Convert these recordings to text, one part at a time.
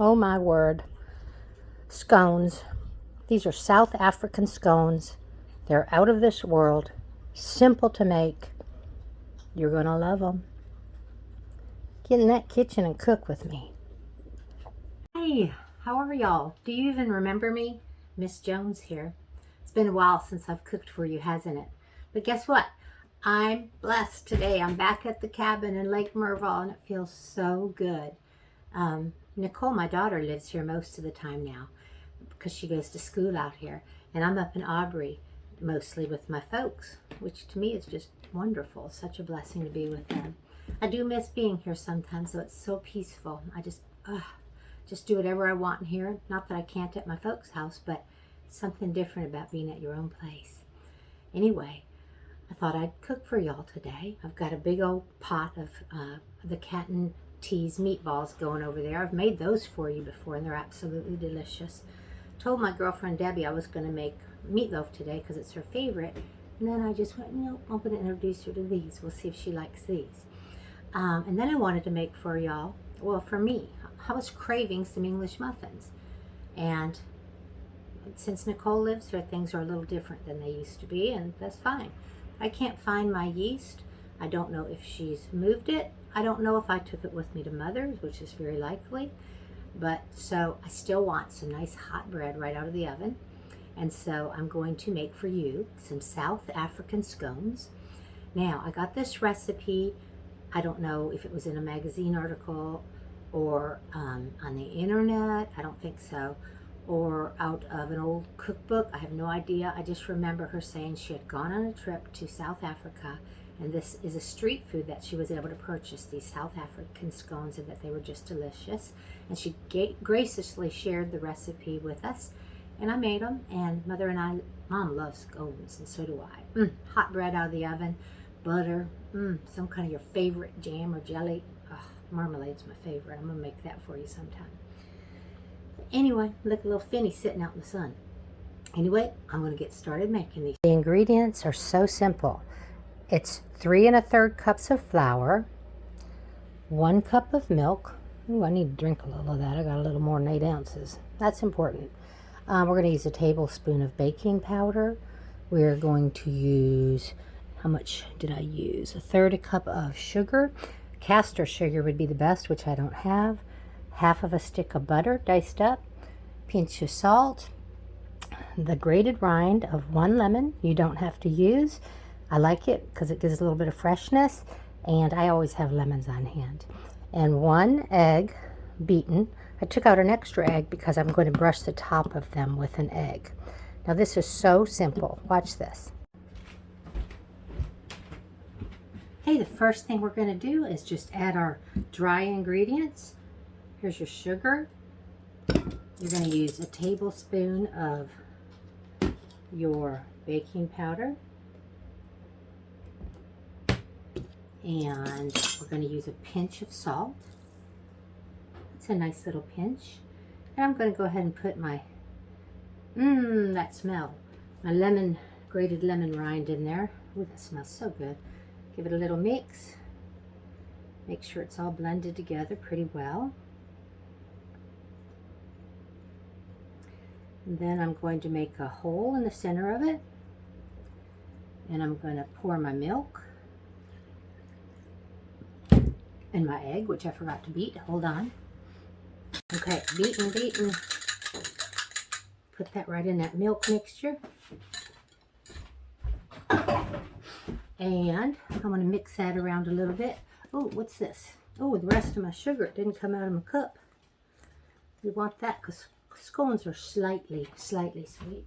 Oh my word. Scones. These are South African scones. They're out of this world. Simple to make. You're going to love them. Get in that kitchen and cook with me. Hey, how are y'all? Do you even remember me? Miss Jones here. It's been a while since I've cooked for you, hasn't it? But guess what? I'm blessed today. I'm back at the cabin in Lake Merville and it feels so good. Nicole, my daughter, lives here most of the time now because she goes to school out here. And I'm up in Aubrey mostly with my folks, which to me is just wonderful. Such a blessing to be with them. I do miss being here sometimes, so it's so peaceful. I just do whatever I want in here. Not that I can't at my folks' house, but something different about being at your own place. Anyway, I thought I'd cook for y'all today. I've got a big old pot of the cat and teas meatballs going over there. I've made those for you before and they're absolutely delicious. Told my girlfriend Debbie I was going to make meatloaf today because it's her favorite. And then I just went, no, I'm going to introduce her to these. We'll see if she likes these. And then I wanted to make for y'all, well, for me, I was craving some English muffins. And since Nicole lives here, things are a little different than they used to be, and that's fine. I can't find my yeast. I don't know if she's moved it. I don't know if I took it with me to Mother's, which is very likely. But so I still want some nice hot bread right out of the oven. And so I'm going to make for you some South African scones. Now, I got this recipe. I don't know if it was in a magazine article or on the internet. I don't think so. Or out of an old cookbook. I have no idea. I just remember her saying she had gone on a trip to South Africa, and this is a street food that she was able to purchase, these South African scones, and that they were just delicious. And she graciously shared the recipe with us, and I made them, and Mother and I, Mom loves scones, and so do I. Hot bread out of the oven, butter, some kind of your favorite jam or jelly. Marmalade's my favorite. I'm going to make that for you sometime. Anyway, look, a little finny sitting out in the sun. Anyway, I'm going to get started making these. The ingredients are so simple. It's 3 1/3 cups of flour, 1 cup of milk. Ooh, I need to drink a little of that. I got a little more than 8 ounces. That's important. We're going to use a tablespoon of baking powder. We're going to use, how much did I use? 1/3 cup of sugar. Castor sugar would be the best, which I don't have. 1/2 a stick of butter diced up, pinch of salt, the grated rind of 1 lemon. You don't have to use. I like it because it gives a little bit of freshness, and I always have lemons on hand. And 1 egg beaten. I took out an extra egg because I'm going to brush the top of them with an egg. Now this is so simple. Watch this. Okay, the first thing we're going to do is just add our dry ingredients. Here's your sugar. You're going to use a tablespoon of your baking powder. And we're going to use a pinch of salt. It's a nice little pinch. And I'm going to go ahead and put my, that smell, my grated lemon rind in there. Ooh, that smells so good. Give it a little mix. Make sure it's all blended together pretty well. And then I'm going to make a hole in the center of it. And I'm going to pour my milk and my egg, which I forgot to beat. Hold on. Okay, beaten. Put that right in that milk mixture. And I'm going to mix that around a little bit. Oh, what's this? Oh, the rest of my sugar. It didn't come out of my cup. We want that because scones are slightly sweet.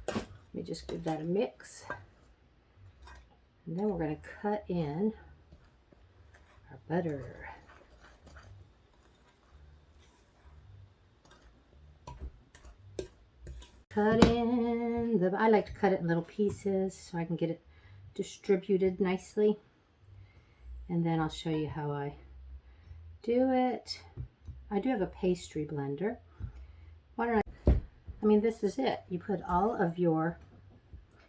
Let me just give that a mix. And then we're going to cut in our butter. I like to cut it in little pieces so I can get it distributed nicely. And then I'll show you how I do it. I do have a pastry blender. This is it. You put all of your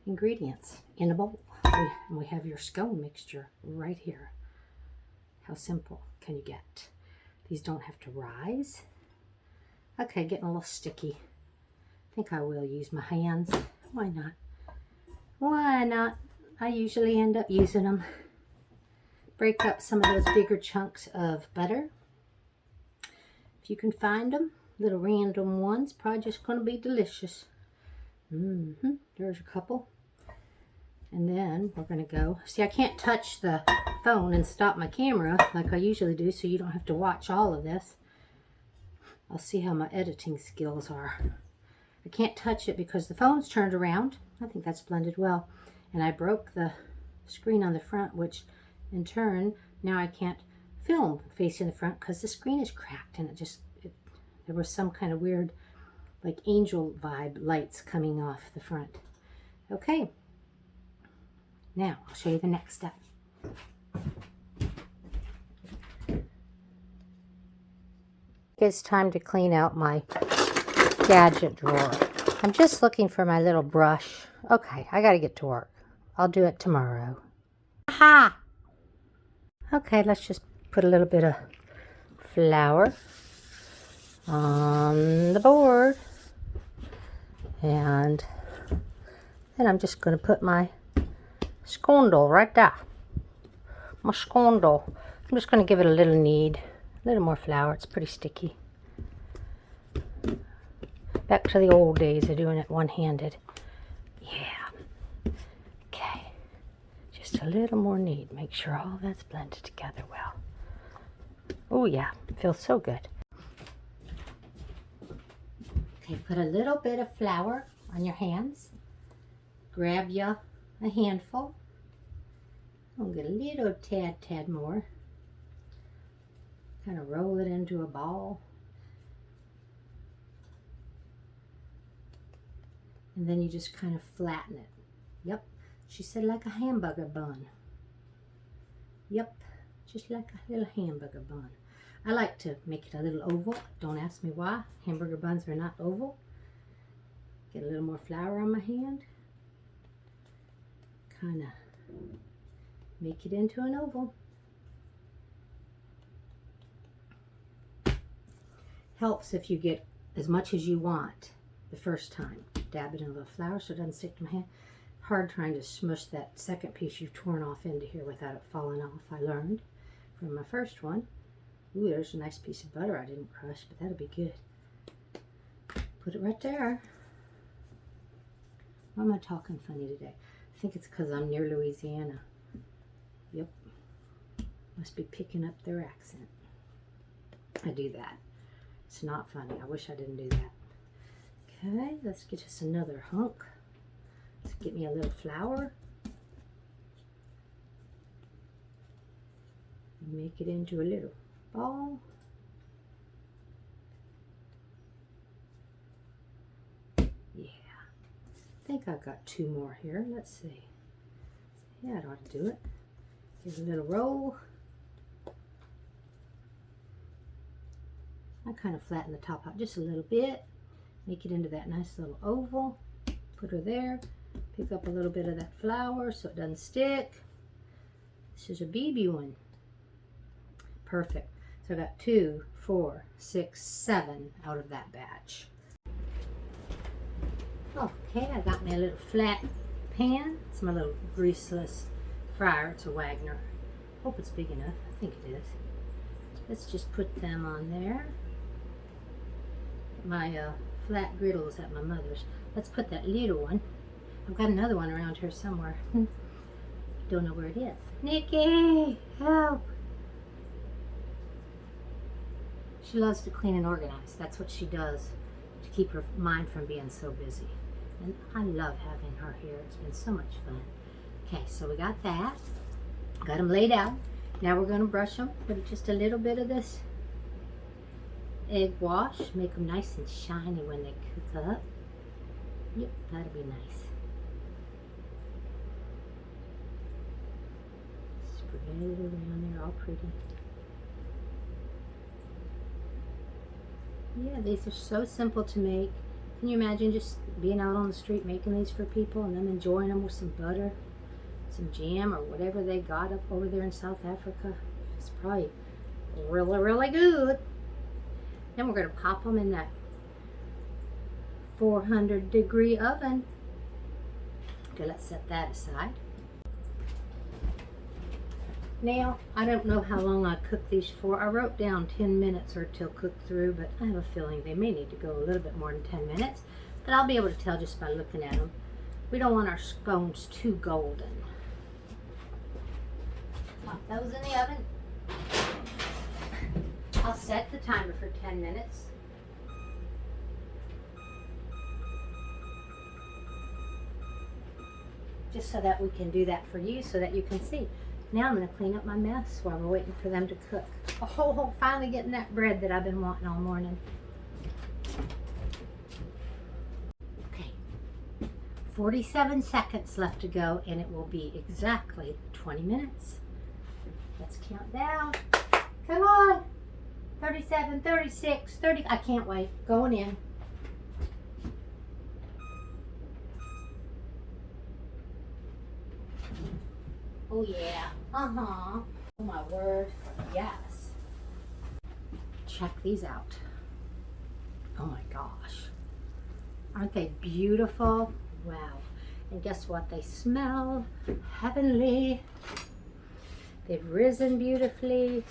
ingredients in a bowl. And we have your scone mixture right here. How simple can you get? These don't have to rise. Okay, getting a little sticky. I think I will use my hands. Why not? Why not? I usually end up using them. Break up some of those bigger chunks of butter. If you can find them, little random ones, probably just going to be delicious. There's a couple. And then we're going to go. See, I can't touch the phone and stop my camera like I usually do, so you don't have to watch all of this. I'll see how my editing skills are. I can't touch it because the phone's turned around. I think that's blended well. And I broke the screen on the front, which in turn, now I can't film facing the front because the screen is cracked and there was some kind of weird, like angel vibe lights coming off the front. Okay. Now, I'll show you the next step. It's time to clean out my gadget drawer. I'm just looking for my little brush. Okay, I gotta get to work. I'll do it tomorrow. Aha! Okay, let's just put a little bit of flour on the board. And then I'm just gonna put my scone dough right there. My scone dough. I'm just gonna give it a little knead. A little more flour. It's pretty sticky. Back to the old days of doing it one-handed. Yeah. Okay. Just a little more knead. Make sure all that's blended together well. Oh yeah, feels so good. Okay, put a little bit of flour on your hands. Grab you a handful. I'll get a little tad more. Kind of roll it into a ball. And then you just kind of flatten it. Yep. She said like a hamburger bun. Yep. Just like a little hamburger bun. I like to make it a little oval. Don't ask me why. Hamburger buns are not oval. Get a little more flour on my hand. Kind of make it into an oval. Helps if you get as much as you want the first time. Dab it in a little flour so it doesn't stick to my hand. Hard trying to smush that second piece you've torn off into here without it falling off. I learned from my first one. Ooh, there's a nice piece of butter I didn't crush, but that'll be good. Put it right there. Why am I talking funny today? I think it's because I'm near Louisiana. Yep. Must be picking up their accent. I do that. It's not funny. I wish I didn't do that. Okay, let's get us another hunk. Let's get me a little flour. Make it into a little ball. Yeah. I think I've got two more here. Let's see. Yeah, it ought to do it. Give it a little roll. I kind of flatten the top out just a little bit. Make it into that nice little oval. Put her there. Pick up a little bit of that flour so it doesn't stick. This is a BB one. Perfect. So I got 2, 4, 6, 7 out of that batch. Okay, I got me a little flat pan. It's my little greaseless fryer. It's a Wagner. Hope it's big enough. I think it is. Let's just put them on there. My flat griddle is at my mother's. Let's put that little one. I've got another one around here somewhere. Don't know where it is. Nikki, help! She loves to clean and organize. That's what she does to keep her mind from being so busy. And I love having her here. It's been so much fun. Okay, so we got that. Got them laid out. Now we're going to brush them with just a little bit of this egg wash. Make them nice and shiny when they cook up. Yep, that'll be nice. Spread it around there all pretty. Yeah, these are so simple to make. Can you imagine just being out on the street making these for people and them enjoying them with some butter, some jam, or whatever they got up over there in South Africa? It's probably really, really good. Then we're going to pop them in that 400-degree oven. Okay, let's set that aside. Now, I don't know how long I cooked these for. I wrote down 10 minutes or till cooked through, but I have a feeling they may need to go a little bit more than 10 minutes. But I'll be able to tell just by looking at them. We don't want our scones too golden. Pop those in the oven. I'll set the timer for 10 minutes. Just so that we can do that for you, so that you can see. Now I'm going to clean up my mess while we're waiting for them to cook. Oh, finally getting that bread that I've been wanting all morning. Okay, 47 seconds left to go, and it will be exactly 20 minutes. Let's count down. Come on. 37, 36, 30. I can't wait. Going in. Oh yeah, oh my word, yes. Check these out. Oh my gosh. Aren't they beautiful? Wow. And guess what? They smell heavenly. They've risen beautifully.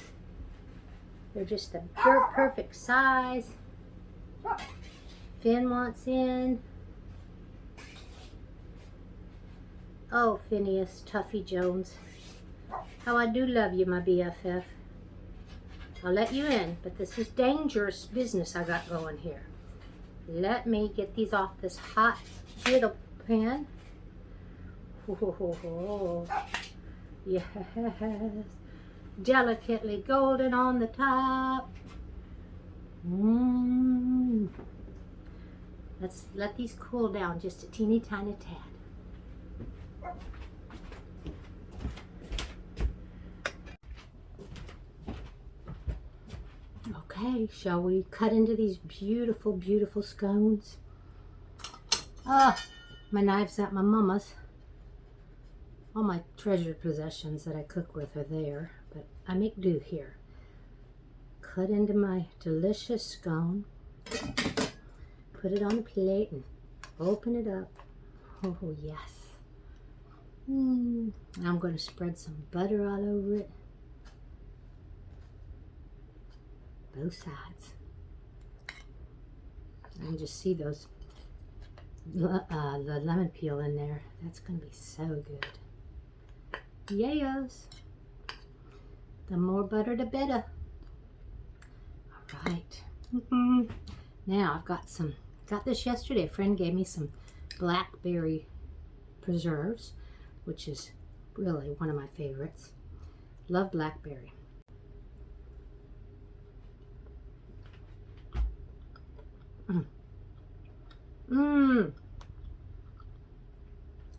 They're just the perfect size. Finn wants in. Oh, Phineas, Tuffy Jones. How I do love you, my BFF. I'll let you in, but this is dangerous business I got going here. Let me get these off this hot griddle pan. Oh, yes. Delicately golden on the top. Let's let these cool down just a teeny tiny tad. Okay, shall we cut into these beautiful, beautiful scones? Ah, my knife's at my mama's. All my treasured possessions that I cook with are there, but I make do here. Cut into my delicious scone. Put it on a plate and open it up. Oh, yes. I'm going to spread some butter all over it. Both sides. I can just see those the lemon peel in there. That's going to be so good. Yes. The more butter, the better. All right. Now I've got this yesterday. A friend gave me some blackberry preserves, which is really one of my favorites. Love blackberry.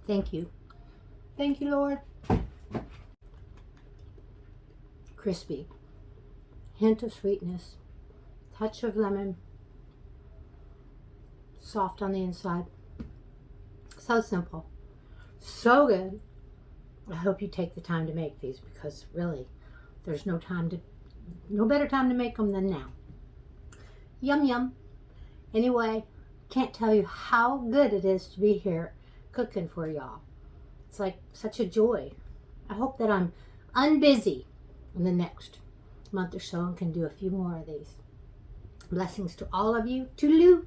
Thank you. Thank you, Lord. Crispy. Hint of sweetness. Touch of lemon. Soft on the inside. So simple. So good. I hope you take the time to make these, because really, there's no better time to make them than now. Yum, yum. Anyway, can't tell you how good it is to be here cooking for y'all. It's like such a joy. I hope that I'm unbusy in the next month or so and can do a few more of these. Blessings to all of you. Toodaloo.